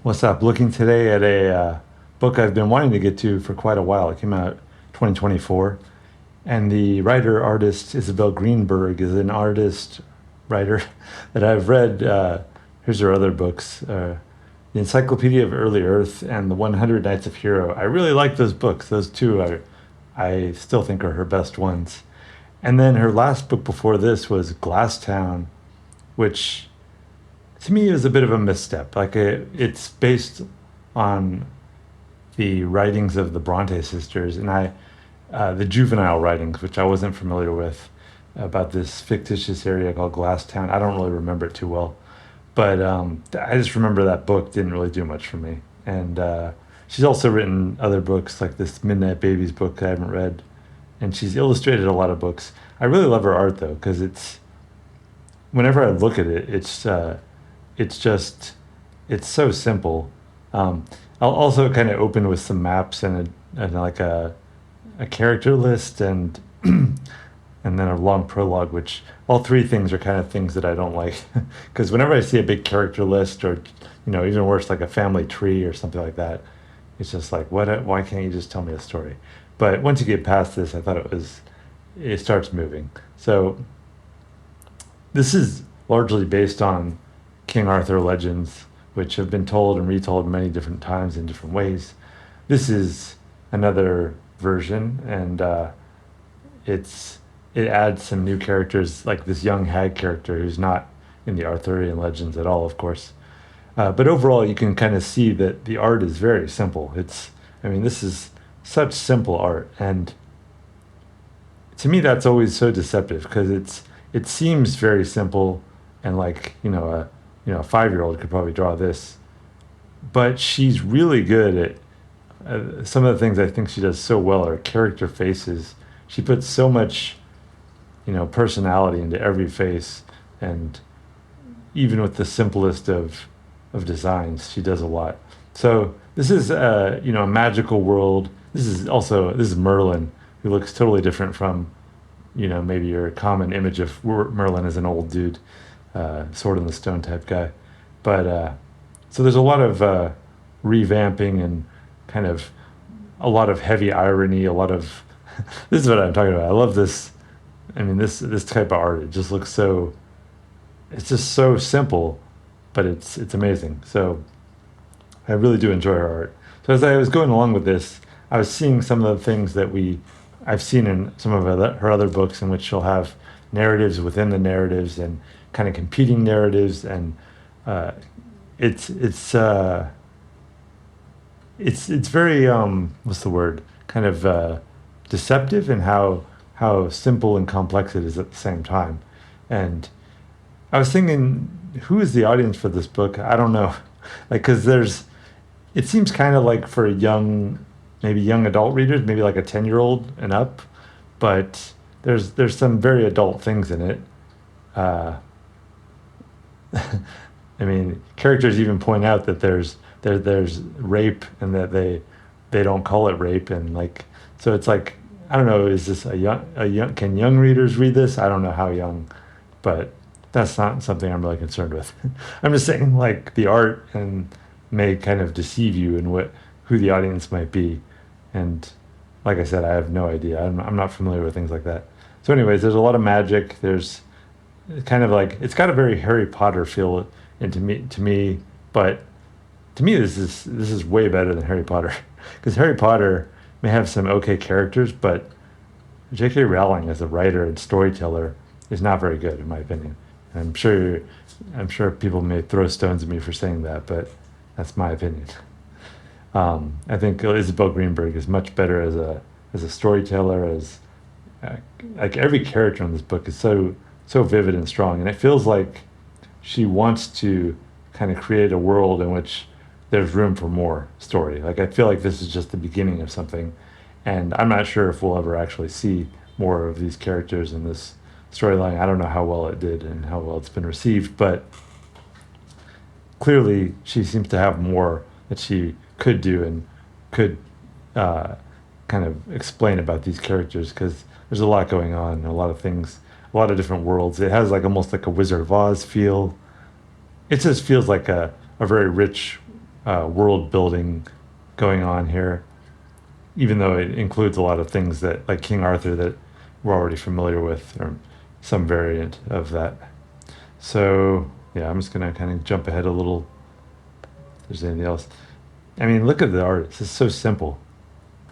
What's up? Looking today at a book I've been wanting to get to for quite a while. It came out 2024, and the writer artist Isabel Greenberg is an artist writer that I've read. Here's her other books: The Encyclopedia of Early Earth and The 100 Nights of Hero. I really like those books. Those two I still think are her best ones. And then her last book before this was Glasstown, which to me is a bit of a misstep. It's based on the writings of the Bronte sisters, and the juvenile writings, which I wasn't familiar with, about this fictitious area called Glasstown. I don't really remember it too well, but I just remember that book didn't really do much for me. And she's also written other books, like this Midnight Babies book I haven't read, and she's illustrated a lot of books. I really love her art though, because it's whenever I look at it, it's just it's so simple. I'll also kind of open with some maps and like a character list and then a long prologue, which all three things are kind of things that I don't like. Because whenever I see a big character list, or even worse, like a family tree or something like that, it's just like, what? Why can't you just tell me a story? But once you get past this, I thought it starts moving. So this is largely based on King Arthur legends, which have been told and retold many different times in different ways. This is another version, and it's it adds some new characters, like this young hag character who's not in the Arthurian legends at all, of course. But overall, you can kind of see that the art is very simple. I mean, this is such simple art, and to me, that's always so deceptive because it seems very simple, and like a 5-year-old could probably draw this, but she's really good at some of the things I think she does so well are character faces. She puts so much personality into every face, and even with the simplest of designs, she does a lot. So this is a magical world. This is Merlin, who looks totally different from maybe your common image of Merlin as an old dude, sword in the stone type guy. But so there's a lot of revamping and kind of a lot of heavy irony, a lot of this is what I'm talking about. I love this. I mean, this type of art, it just looks so. It's just so simple, but it's amazing. So I really do enjoy her art. So as I was going along with this, I was seeing some of the things that I've seen in some of her other books, in which she'll have narratives within the narratives and kind of competing narratives, and uh, it's it's uh, it's very what's the word, kind of deceptive in how simple and complex it is at the same time. And I was thinking, who is the audience for this book? I don't know, like, because it seems kind of like for maybe young adult readers, maybe like a 10-year-old and up, but there's some very adult things in it. Uh, I mean, characters even point out that there's rape, and that they don't call it rape, and like, so it's like, I don't know, is this a young, can young readers read this? I don't know how young, but that's not something I'm really concerned with. I'm just saying, like, the art and may kind of deceive you in who the audience might be, and like I said, I have no idea. I'm not familiar with things like that. So, anyways, there's a lot of magic. There's kind of like, it's got a very Harry Potter feel to me, but to me this is way better than Harry Potter, because Harry Potter may have some okay characters, but J.K. Rowling as a writer and storyteller is not very good in my opinion. And I'm sure people may throw stones at me for saying that, but that's my opinion. I think Isabel Greenberg is much better as a storyteller. As uh, like, every character in this book is so vivid and strong, and it feels like she wants to kind of create a world in which there's room for more story. Like, I feel like this is just the beginning of something, and I'm not sure if we'll ever actually see more of these characters in this storyline. I don't know how well it did and how well it's been received, but clearly she seems to have more that she could do and could uh, kind of explain about these characters, because there's a lot going on, a lot of things, a lot of different worlds. It has like almost like a Wizard of Oz feel. It just feels like a very rich world building going on here, even though it includes a lot of things that, like King Arthur, that we're already familiar with, or some variant of that. So, yeah, I'm just going to kind of jump ahead a little. If there's anything else. I mean, look at the art. It's just so simple.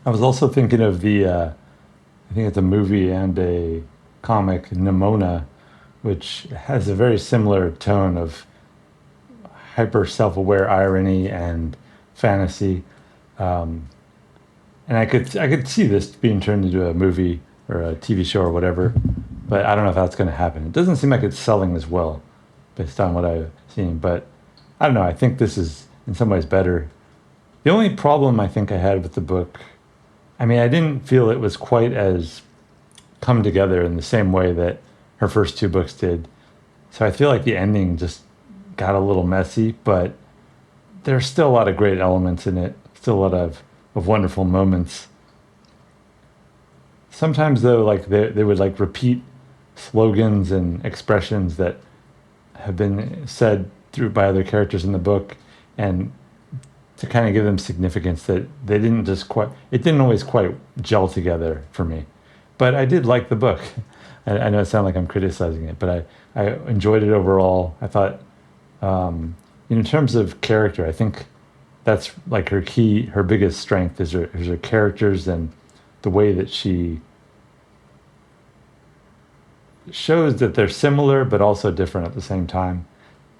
I was also thinking of I think it's a movie and a comic, Nimona, which has a very similar tone of hyper self-aware irony and fantasy. Um, and I could see this being turned into a movie or a TV show or whatever, but I don't know if that's going to happen. It doesn't seem like it's selling as well, based on what I've seen. But I don't know. I think this is in some ways better. The only problem I think I had with the book, I mean, I didn't feel it was quite as come together in the same way that her first two books did. So I feel like the ending just got a little messy, but there's still a lot of great elements in it, still a lot of wonderful moments. Sometimes though, like they would like repeat slogans and expressions that have been said through by other characters in the book, and to kind of give them significance that they didn't just quite, it didn't always quite gel together for me. But I did like the book. I know it sounds like I'm criticizing it, but I enjoyed it overall. I thought, in terms of character, I think that's like her biggest strength is her characters and the way that she shows that they're similar but also different at the same time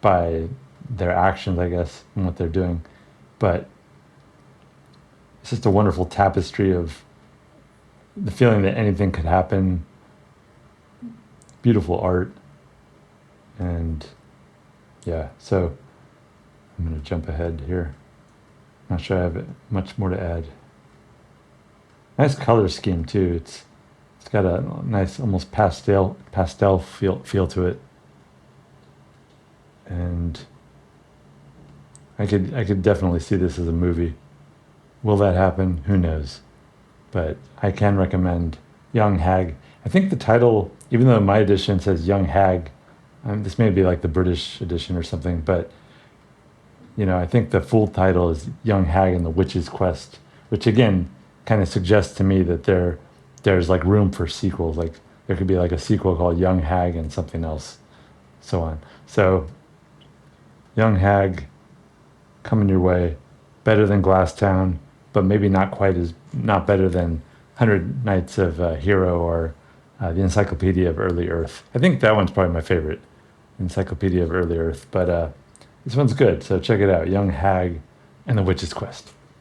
by their actions, I guess, and what they're doing. But it's just a wonderful tapestry of the feeling that anything could happen, beautiful art, and yeah. So I'm going to jump ahead here. Not sure I have much more to add. Nice color scheme too. It's got a nice almost pastel feel to it, and I could definitely see this as a movie. Will that happen? Who knows? But I can recommend Young Hag. I think the title, even though my edition says Young Hag, this may be like the British edition or something, but I think the full title is Young Hag and the Witch's Quest, which again kind of suggests to me that there's like room for sequels. Like there could be like a sequel called Young Hag and something else, so on. So Young Hag coming your way, better than Glasstown, but maybe not better than Hundred Nights of Hero or the Encyclopedia of Early Earth. I think that one's probably my favorite, Encyclopedia of Early Earth. But this one's good, so check it out, Young Hag and the Witch's Quest.